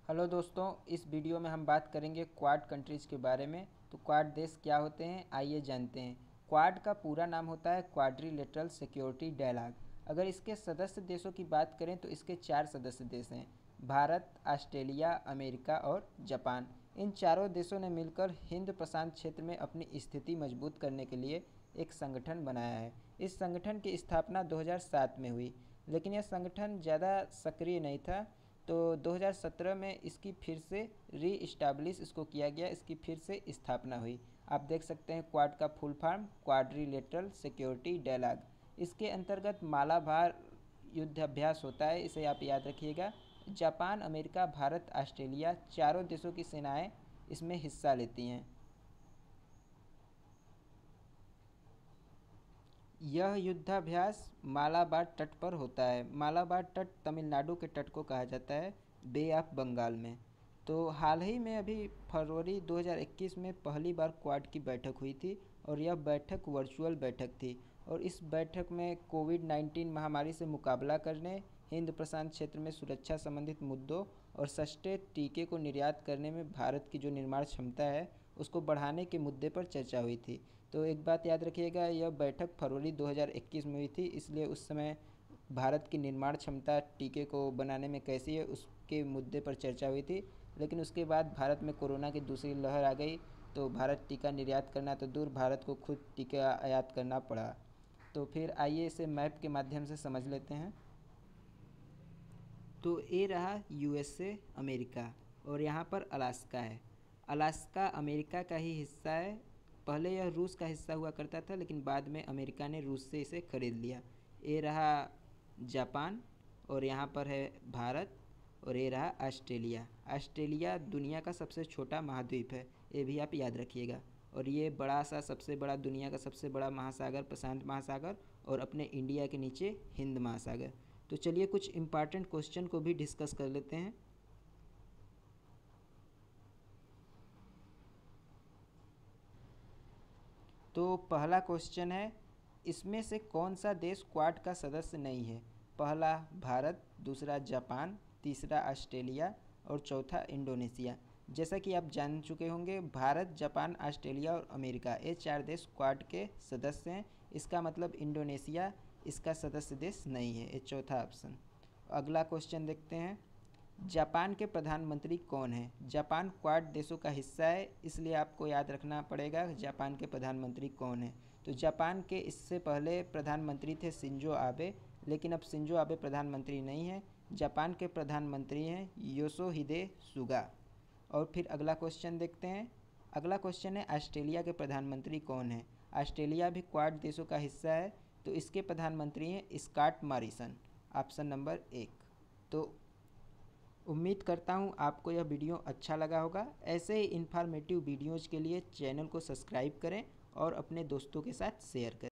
Hello दोस्तों, इस video में हम बात करेंगे क्वाड कंट्रीज़ के बारे में। तो क्वाड देश क्या होते हैं, आइए जानते हैं। क्वाड का पूरा नाम होता है क्वाड्रिलेटरल सिक्योरिटी डायलॉग। अगर इसके सदस्य देशों की बात करें तो इसके 4 सदस्य देश हैं: भारत, ऑस्ट्रेलिया, अमेरिका और जापान। इन चारों देशों ने मिलकर हिंद प्रशांत क्षेत्र में अपनी स्थिति मजबूत करने के लिए एक संगठन बनाया है। इस संगठन की स्थापना 2007 में हुई, लेकिन यह संगठन ज़्यादा सक्रिय नहीं था। तो 2017 में इसकी फिर से री इस्टाब्लिश इसको किया गया, इसकी फिर से स्थापना हुई। आप देख सकते हैं क्वाड का full form quadrilateral security dialogue. इसके अंतर्गत मालाबार युद्ध अभ्यास होता है, इसे आप याद रखिएगा। जापान, अमेरिका, भारत, ऑस्ट्रेलिया चारों देशों की सेनाएं इसमें हिस्सा लेती हैं। यह युद्धाभ्यास मालाबार तट पर होता है। मालाबार तट तमिलनाडु के तट को कहा जाता है, बे ऑफ बंगाल में। तो हाल ही में अभी फरवरी 2021 में पहली बार क्वाड की बैठक हुई थी, और यह बैठक वर्चुअल बैठक थी। और इस बैठक में कोविड-19 महामारी से मुकाबला करने, हिंद प्रशांत क्षेत्र में सुरक्षा संबंधित मुद्दों और सस्ते टीके को निर्यात करने में भारत की जो निर्माण क्षमता है उसको बढ़ाने के मुद्दे पर चर्चा हुई थी। तो एक बात याद रखिएगा, यह बैठक फरवरी 2021 में हुई थी, इसलिए उस समय भारत की निर्माण क्षमता टीके को बनाने में कैसी है उसके मुद्दे पर चर्चा हुई थी। लेकिन उसके बाद भारत में कोरोना की दूसरी लहर आ गई, तो भारत टीका निर्यात करना तो दूर, भारत को खुद टीका आयात करना पड़ा। तो फिर आइए इसे मैप के माध्यम से समझ लेते हैं। तो ये रहा यूएसए अमेरिका, और यहाँ पर अलास्का है। अलास्का अमेरिका का ही हिस्सा है। पहले यह रूस का हिस्सा हुआ करता था, लेकिन बाद में अमेरिका ने रूस से इसे खरीद लिया। ये रहा जापान, और यहाँ पर है भारत, और ये रहा ऑस्ट्रेलिया। ऑस्ट्रेलिया दुनिया का सबसे छोटा महाद्वीप है, ये भी आप याद रखिएगा। और ये बड़ा सा सबसे बड़ा दुनिया का सबसे बड़ा महासागर प्रशांत महासागर, और अपने इंडिया के नीचे हिंद महासागर। तो चलिए कुछ इम्पॉर्टेंट क्वेश्चन को भी डिस्कस कर लेते हैं। तो पहला क्वेश्चन है, इसमें से कौन सा देश क्वाड का सदस्य नहीं है? पहला भारत, दूसरा जापान, तीसरा ऑस्ट्रेलिया और चौथा इंडोनेशिया। जैसा कि आप जान चुके होंगे, भारत, जापान, ऑस्ट्रेलिया और अमेरिका ये 4 देश क्वाड के सदस्य हैं। इसका मतलब इंडोनेशिया इसका सदस्य देश नहीं है, ये चौथा ऑप्शन। अगला क्वेश्चन देखते हैं, जापान के प्रधानमंत्री कौन है? जापान क्वाड देशों का हिस्सा है, इसलिए आपको याद रखना पड़ेगा जापान के प्रधानमंत्री कौन है। तो जापान के इससे पहले प्रधानमंत्री थे शिंजो आबे, लेकिन अब शिंजो आबे प्रधानमंत्री नहीं है। जापान के प्रधानमंत्री हैं योशिहिदे सुगा। और फिर अगला क्वेश्चन देखते हैं। अगला क्वेश्चन है, ऑस्ट्रेलिया के प्रधानमंत्री कौन है? ऑस्ट्रेलिया भी क्वाड देशों का हिस्सा है, तो इसके प्रधानमंत्री हैं स्कॉट मॉरिसन, ऑप्शन नंबर 1। तो उम्मीद करता हूँ आपको यह वीडियो अच्छा लगा होगा। ऐसे ही इन्फॉर्मेटिव वीडियोज़ के लिए चैनल को सब्सक्राइब करें और अपने दोस्तों के साथ शेयर करें।